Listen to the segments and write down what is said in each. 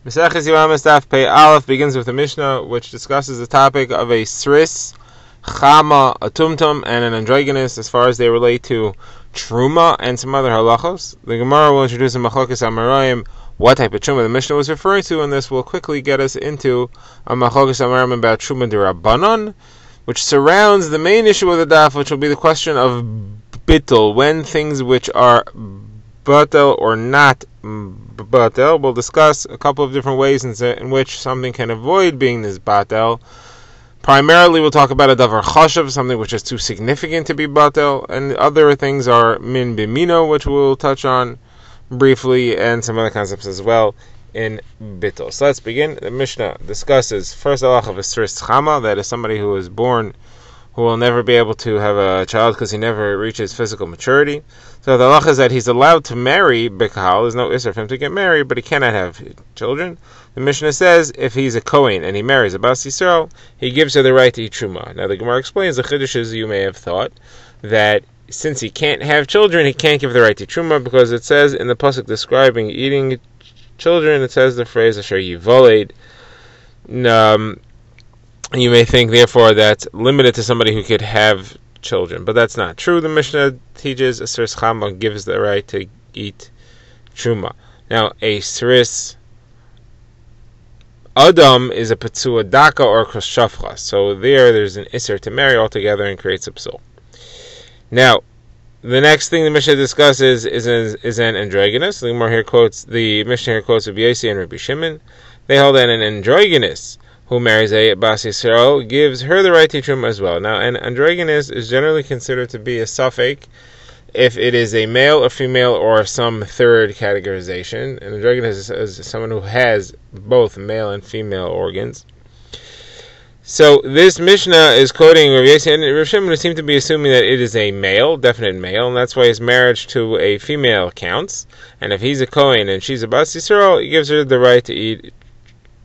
Maseches Yevamos Daf Pei Aleph begins with a Mishnah which discusses the topic of a sris, chama, a tumtum, and an androgynous as far as they relate to truma and some other halachos. The Gemara will introduce a machlokes amarayim, what type of truma the Mishnah was referring to, and this will quickly get us into a machlokes amarayim about truma d'Rabbanan, which surrounds the main issue of the daf, which will be the question of bittul, when things which are batel or not batel. We'll discuss a couple of different ways in which something can avoid being this batel. Primarily, we'll talk about a davar chashav, something which is too significant to be batel, and other things are min bimino, which we'll touch on briefly, and some other concepts as well in bittul. So let's begin. The Mishnah discusses first halach of a sris chama, that is somebody who is born who will never be able to have a child because he never reaches physical maturity. So the halacha is that he's allowed to marry b'kahal. There's no issur for him to get married, but he cannot have children. The Mishnah says if he's a Kohen and he marries a Bas Yisrael, he gives her the right to eat truma. Now the Gemara explains, the chiddush is, you may have thought that since he can't have children, he can't give the right to truma, because it says in the pasuk describing eating children, it says the phrase asher yivoled. You may think, therefore, that's limited to somebody who could have children, but that's not true. The Mishnah teaches a sris chama gives the right to eat truma. Now, a sris adam is a petzua daka or koshafcha, so there's an isser to marry altogether and creates a psul. Now, the next thing the Mishnah discusses is an androgynous. The Mishnah here quotes Rabbi Yossi and Rabbi Shimon. They hold that an androgynous who marries a Bas Yisrael gives her the right to truma as well. Now, an androgynous is generally considered to be a suffix if it is a male or female or some third categorization. An androgynous is someone who has both male and female organs. So this Mishnah is quoting Rabbi Yossi and Rabbi Shimon, who seem to be assuming that it is a male, definite male, and that's why his marriage to a female counts. And if he's a Kohen and she's a Bas Yisrael, he gives her the right to eat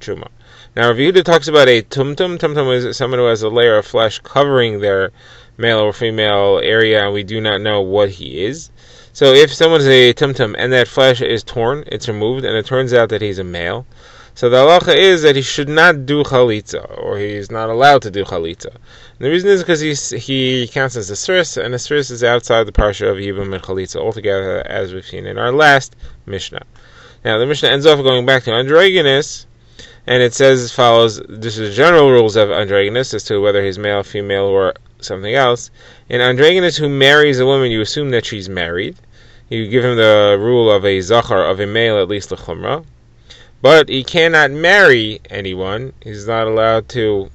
truma. Now, Rav Yehuda talks about a tumtum. Tumtum is someone who has a layer of flesh covering their male or female area, and we do not know what he is. So if someone's a tumtum and that flesh is torn, it's removed, and it turns out that he's a male, so the halacha is that he should not do chalitza, or he's not allowed to do chalitza. And the reason is because he counts as a sris, and a sris is outside the parsha of Yibum and chalitza altogether, as we've seen in our last Mishnah. Now, the Mishnah ends off going back to androgynous, and it says as follows. This is general rules of androgynous as to whether he's male, female, or something else. In androgynous who marries a woman, you assume that she's married. You give him the rule of a zachar, of a male, at least l'chumra. But he cannot marry anyone. He's not allowed to.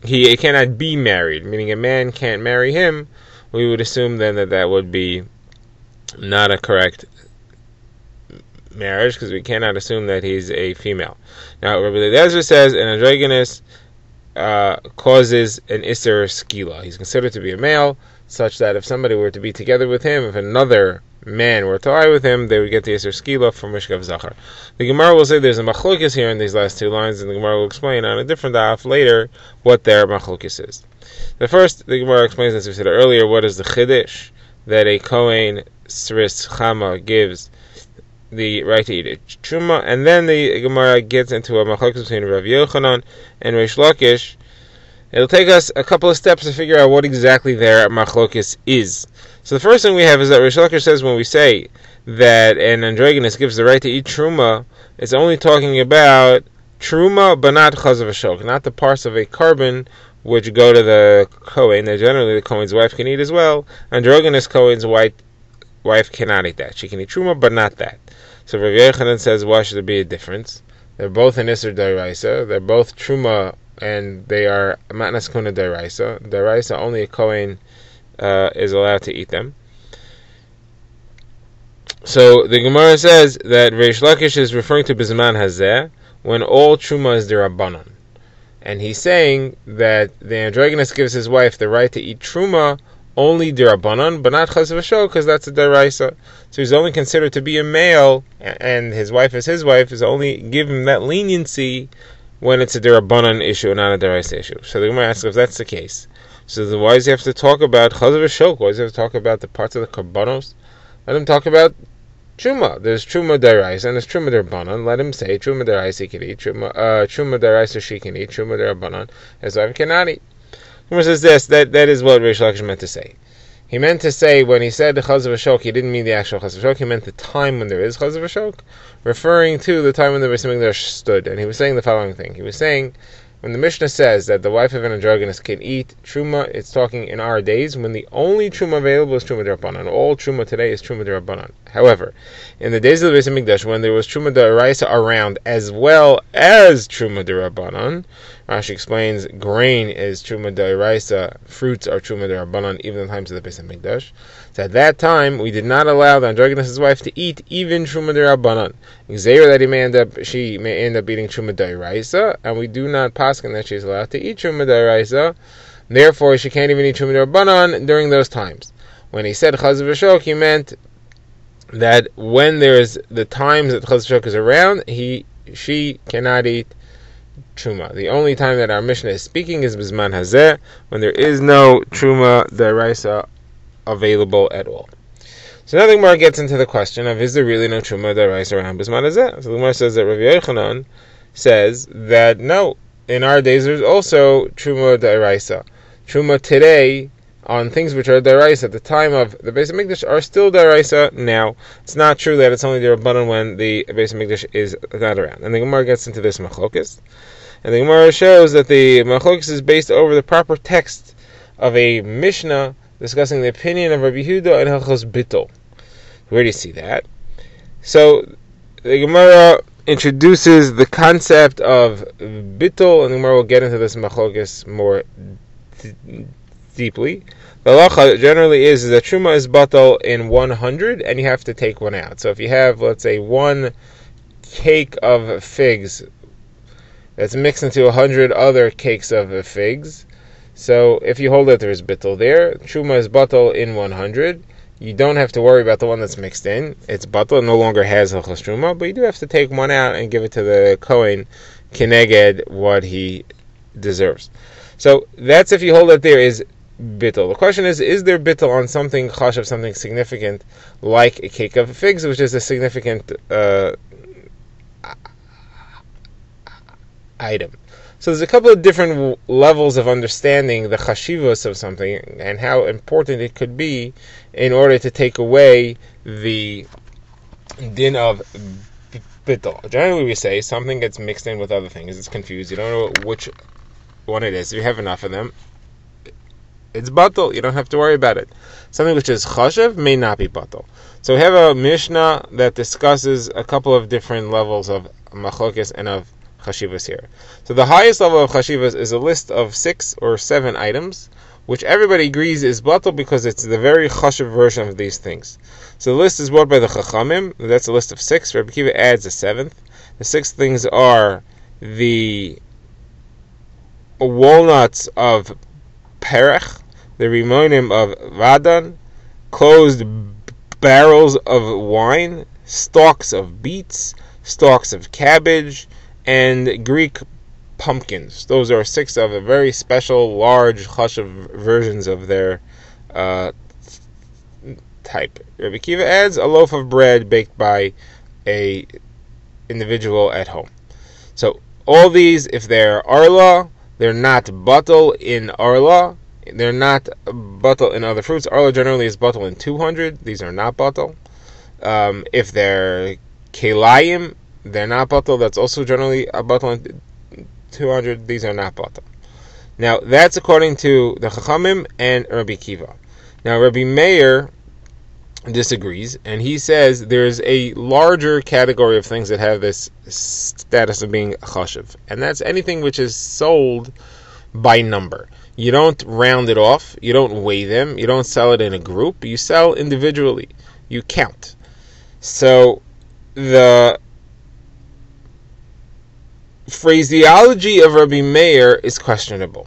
He cannot be married, meaning a man can't marry him. We would assume then that would be not a correct marriage, because we cannot assume that he's a female. Now, Rabbi Eliezer says an androgynous causes an isser skila. He's considered to be a male, such that if somebody were to be together with him, if another man were to lie with him, they would get the isser skila from mishkav zachar. The Gemara will say there's a machlokes here in these last two lines, and the Gemara will explain on a different daf later what their machlokes is. The Gemara explains, as we said earlier, what is the chiddush that a Kohen sris chama gives the right to eat truma, and then the Gemara gets into a machlokes between Rav Yochanan and Reish Lakish. It'll take us a couple of steps to figure out what exactly their machlokes is. So the first thing we have is that Reish Lakish says when we say that an androgynous gives the right to eat truma, it's only talking about truma, but not chaz of a shok, not the parts of a carbon which go to the Kohen. That generally the Kohen's wife can eat as well. Androgynous Kohen's wife cannot eat that. She can eat truma, but not that. So Rav Yochanan says, why should there be a difference? They're both an isser d'oraisa. They're both truma, and they are matnas kuna d'oraisa. D'oraisa, only a Kohen is allowed to eat them. So the Gemara says that Reish Lakish is referring to Bizman Hazeh, when all truma is d'Rabbanan. And he's saying that the androgynous gives his wife the right to eat truma only d'Rabbanan, but not chas v'shok, because that's a d'oraisa. So he's only considered to be a male, and his wife is his wife, is only give him that leniency when it's a d'Rabbanan issue and not a d'oraisa issue. So the Gemara asks if that's the case. So then why does he have to talk about chas v'shok? Why does he have to talk about the parts of the karbanos? Let him talk about truma. There's truma deraisa and there's truma derabanan. Let him say truma deraisa he can eat, truma deraisa she can eat, truma derabanan his wife cannot eat. Gemara says this. That is what Reish Lakish meant to say. He meant to say, when he said chaz v'shok, he didn't mean the actual chaz v'shok, he meant the time when there is chaz v'shok, referring to the time when the Beis Hamikdash stood. And he was saying the following thing. He was saying, when the Mishnah says that the wife of an androgynous can eat truma, it's talking in our days when the only truma available is truma d'Rabbanan. All truma today is truma d'Rabbanan. However, in the days of the Beis Hamikdash, when there was truma d'Oraisa around as well as truma d'Rabbanan, Rashi explains grain is truma d'Oraisa, fruits are truma d'Rabbanan, even in the times of the Beis Hamikdash. So at that time, we did not allow the androgynous wife to eat even truma d'Rabbanan. Xer that she may end up eating truma d'Oraisa, and we do not paskin that she's allowed to eat truma d'Oraisa. Therefore, she can't even eat truma d'Rabbanan during those times. When he said chaz v'shok, he meant that when there's the times that chaz v'shok is around, she cannot eat truma. The only time that our Mishnah is speaking is bizman hazeh, when there is no truma d'Oraisa available at all. So now the Gemara gets into the question of, is there really no truma d'Oraisa around bizman hazeh? So the Gemara says that Rav Yochanan says that no, in our days there's also truma d'Oraisa. Truma today on things which are d'Oraisa at the time of the Beis Hamikdash are still d'Oraisa now. It's not true that it's only d'Rabbanan when the Beis Hamikdash is not around. And the Gemara gets into this machlokes, and the Gemara shows that the machlokes is based over the proper text of a Mishnah discussing the opinion of Rabbi Yehuda and Hilchos Bittul. Where do you see that? So the Gemara introduces the concept of Bittul, and the Gemara will get into this machlokes more deeply. The halacha generally is that truma is batal in 100, and you have to take one out. So if you have, let's say, one cake of figs that's mixed into 100 other cakes of figs, so if you hold that there is bittul there, truma is batal in 100. You don't have to worry about the one that's mixed in. It's batal, it no longer has hilchos truma, but you do have to take one out and give it to the kohen keneged what he deserves. So that's if you hold that there is bittul. The question is there bittul on something chashav, something significant, like a cake of figs, which is a significant item? So there's a couple of different levels of understanding the chashivos of something and how important it could be in order to take away the din of bittul. Generally we say something gets mixed in with other things, it's confused, you don't know which one it is. If you have enough of them, it's batal, you don't have to worry about it. Something which is chashav may not be batal. So we have a Mishnah that discusses a couple of different levels of machlokes and of chashivas here. So the highest level of chashivas is a list of 6 or 7 items, which everybody agrees is batal because it's the very chashav version of these things. So the list is brought by the Chachamim. That's a list of 6. Rabbi Kiva adds a 7th. The 6 things are the walnuts of perech, the rimonim of vadan, closed barrels of wine, stalks of beets, stalks of cabbage, and Greek pumpkins. Those are 6 of a very special, large, chashav versions of their type. Rabbi Kiva adds a loaf of bread baked by a individual at home. So all these, if they're arla, they're not batal in arla. They're not batal in other fruits. Arla generally is batal in 200. These are not batal. If they're kelayim, they're not batal. That's also generally a batal in 200. These are not batal. Now, that's according to the Chachamim and Rabbi Kiva. Now, Rabbi Meir disagrees, and he says there's a larger category of things that have this status of being chashiv, and that's anything which is sold by number. You don't round it off, you don't weigh them, you don't sell it in a group, you sell individually, you count. So the phraseology of Rabbi Meir is questionable.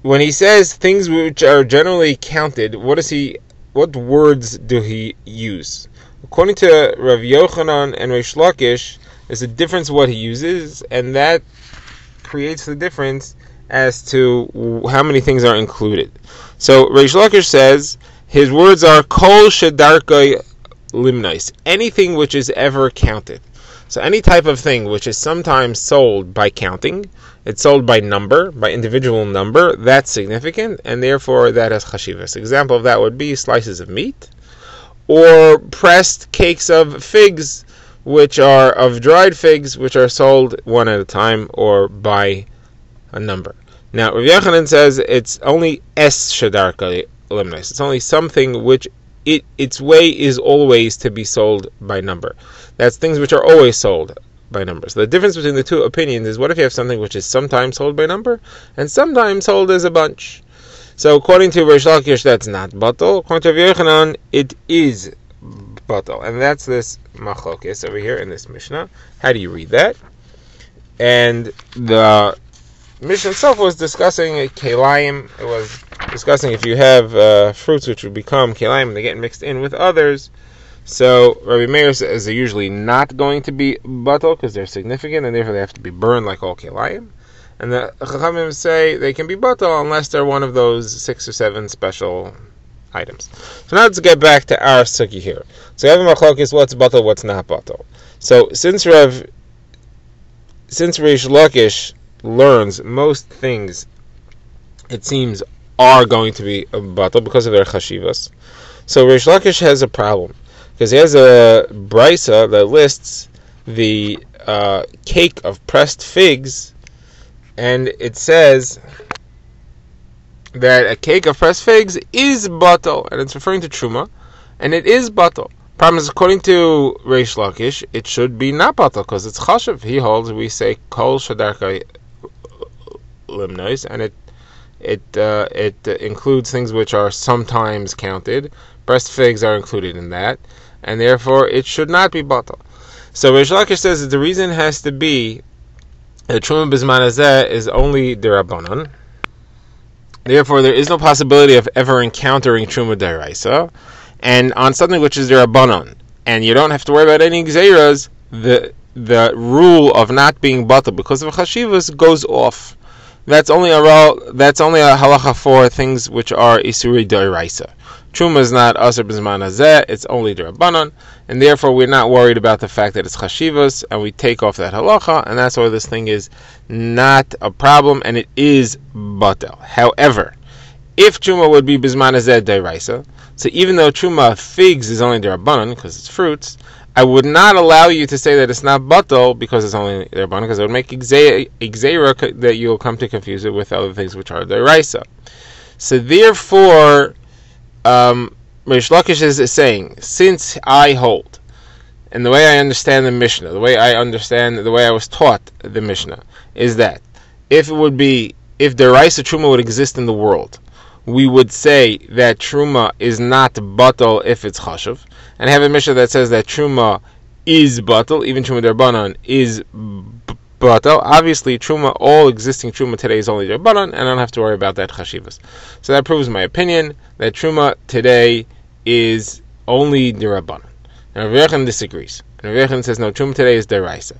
When he says things which are generally counted, what words do he use? According to Rav Yochanan and Reish Lakish, there's a difference what he uses, and that creates the difference as to how many things are included. So Reish Lakish says his words are kol shedarkei limnois, anything which is ever counted. So any type of thing which is sometimes sold by counting, it's sold by number, by individual number, that's significant, and therefore that has chashivas. Example of that would be slices of meat, or pressed cakes of figs, which are of dried figs, which are sold one at a time or by a number. Now, Rav Yochanan says it's only es shadarka limnos. It's only something which its way is always to be sold by number. That's things which are always sold by numbers. The difference between the two opinions is, what if you have something which is sometimes sold by number and sometimes sold as a bunch? So according to Reish Lakish, that's not batal. According to Rav Yochanan, it is batal. And that's this machlokes over here in this Mishnah. How do you read that? And the Mishnah itself was discussing kelayim. It was discussing if you have fruits which would become kelayim and they get mixed in with others. So Rabbi Meir says they're usually not going to be batal because they're significant and therefore they have to be burned like all kelayim. And the Chachamim say they can be batal unless they're one of those 6 or 7 special items. So now let's get back to our sugi here. So we have a machlokes, what's batal, what's not batal. So since Reish Lakish learns most things, it seems, are going to be batal because of their chashivas. So Reish Lakish has a problem because he has a brisa that lists the cake of pressed figs, and it says that a cake of pressed figs is batal, and it's referring to truma, and it is batal. Problem is, according to Reish Lakish, it should be not batal because it's chashav. He holds, we say kol shadarka limnois, and it includes things which are sometimes counted. Pressed figs are included in that, and therefore it should not be batal. So Reish Lakish says that the reason has to be that truma b'zman hazeh is only derabanan. Therefore, there is no possibility of ever encountering truma d'oraisa, and on something which is derabanan, and you don't have to worry about any gzeiras, the rule of not being batal because of chashivas goes off. That's only a halacha for things which are isuri d'oraisa. Truma is not aser b'zman hazeh; it's only d'rabanan, and therefore we're not worried about the fact that it's chashivas, and we take off that halacha, and that's why this thing is not a problem, and it is batel. However, if truma would be b'zman hazeh d'oraisa, so even though truma figs is only d'rabanan because it's fruits, I would not allow you to say that it's not batel because it's only d'rabanan, because it would make gzeira that you'll come to confuse it with other things which are d'oraisa. So therefore, Reish Lakish is saying, since I hold, and the way I understand the Mishnah, the way I was taught the Mishnah, is that if d'oraisa truma would exist in the world, we would say that truma is not batal if it's chashav, and have a Mishnah that says that truma is batal, even truma d'rabanan is batal. Obviously, truma, all existing truma today is only d'rabanan, and I don't have to worry about that chashivas. So that proves my opinion that truma today is only d'rabanan. Now Rav Yochanan disagrees. And Rav Yochanan says no, truma today is d'oraisa.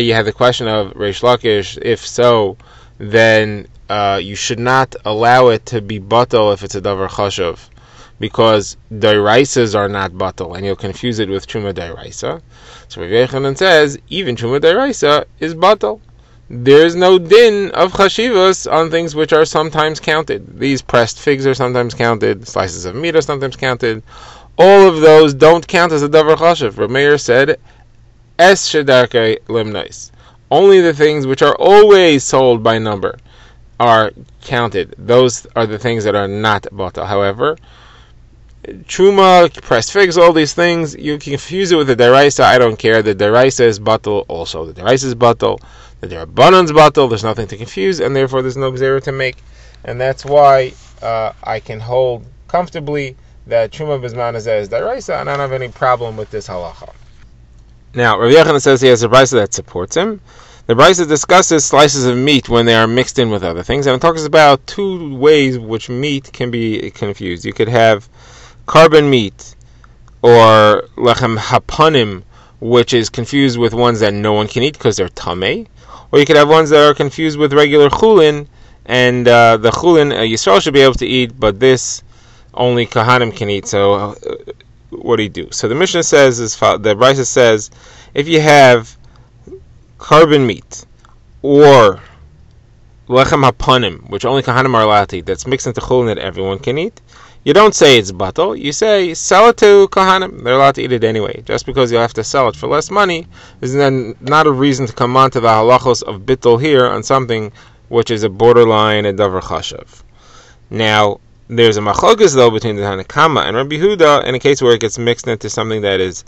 You have the question of Reish Lakish. If so, then you should not allow it to be batal if it's a davar chashav, because d'oraisas are not batal, and you'll confuse it with truma d'oraisa. So Rav Yochanan says even truma d'oraisa is batal. There is no din of chashivas on things which are sometimes counted. These pressed figs are sometimes counted. Slices of meat are sometimes counted. All of those don't count as a davar chashav. Rav Meir said, es shedarkei limnois. Only the things which are always sold by number are counted. Those are the things that are not batal. However, truma, pressed figs, all these things, you can confuse it with the d'oraisa. I don't care. The d'oraisa is batal also. The d'oraisa is batal. The d'rabanan is batal. There's nothing to confuse, and therefore there's no gzeira to make. And that's why I can hold comfortably that truma b'zman hazeh is d'oraisa, and I don't have any problem with this halacha. Now, Rav Yochanan says he has a brisa that supports him. The brisa discusses slices of meat when they are mixed in with other things, and it talks about 2 ways which meat can be confused. You could have carbon meat, or lechem hapanim, which is confused with ones that no one can eat because they're tamei, or you could have ones that are confused with regular chulin, and the chulin Yisrael should be able to eat, but this only kahanim can eat. So what do you do? So the Mishnah says, the Brisa says, if you have carbon meat or lechem hapanim, which only kahanim are allowed to eat, that's mixed into chulin that everyone can eat, you don't say it's batal, you say sell it to kahanim. They're allowed to eat it anyway. Just because you'll have to sell it for less money is then not a reason to come on to the halachos of bittul here on something which is a borderline a davar chashav. Now, there's a machlokas though between the Tanna Kama and Rabbi Yehuda in a case where it gets mixed into something that is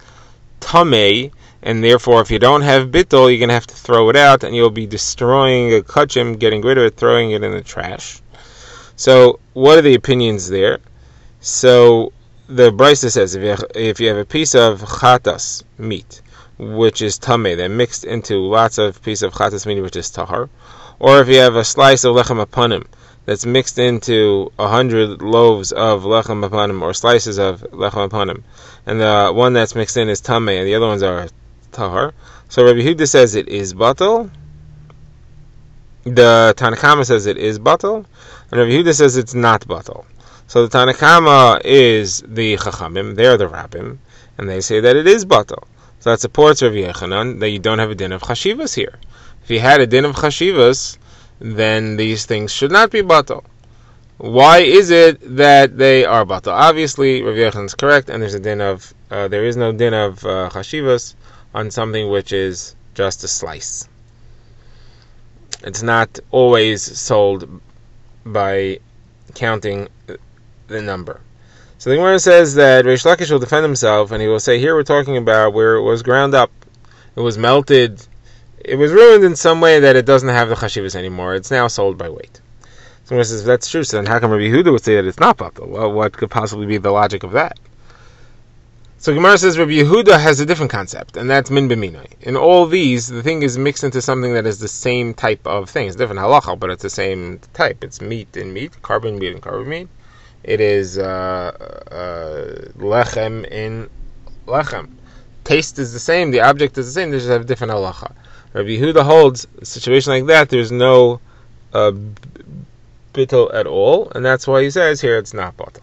tamei, and therefore if you don't have bittul, you're going to have to throw it out, and you'll be destroying a kachim, getting rid of it, throwing it in the trash. So, what are the opinions there? So the Brisa says if you have a piece of chatas meat, which is tamei, that mixed into lots of piece of chatas meat, which is tahar, or if you have a slice of lechem apanim that's mixed into 100 loaves of lechem apanim or slices of lechem apanim, and the one that's mixed in is tamei and the other ones are tahar, so Rabbi Yehuda says it is batal. The Tanna Kama says it is batal, and Rabbi Yehuda says it's not batal. So the Tanna Kama is the Chachamim, they're the Rabbim, and they say that it is batal. So that supports Rabbi Yechanan that you don't have a din of chashivas here. If you had a din of chashivas, then these things should not be batal. Why is it that they are batal? Obviously, Rabbi Yechanan is correct, and there's a din of there is no din of chashivas on something which is just a slice. It's not always sold by counting the number. So the Gemara says that Reish Lakish will defend himself, and he will say, here we're talking about where it was ground up, it was melted, it was ruined in some way that it doesn't have the chashivas anymore. It's now sold by weight. So the Gemara says, if that's true, so then how come Rabbi Yehuda would say that it's not batal? Well, what could possibly be the logic of that? So Gemara says Rabbi Yehuda has a different concept, and that's min b'minai. In all these, the thing is mixed into something that is the same type of thing. It's different halacha, but it's the same type. It's meat in meat, carbon meat in carbon meat. It is lechem in lechem. Taste is the same, the object is the same, they just have a different halacha. Rabbi Yehuda holds a situation like that, there's no bittul at all, and that's why he says here it's not batal.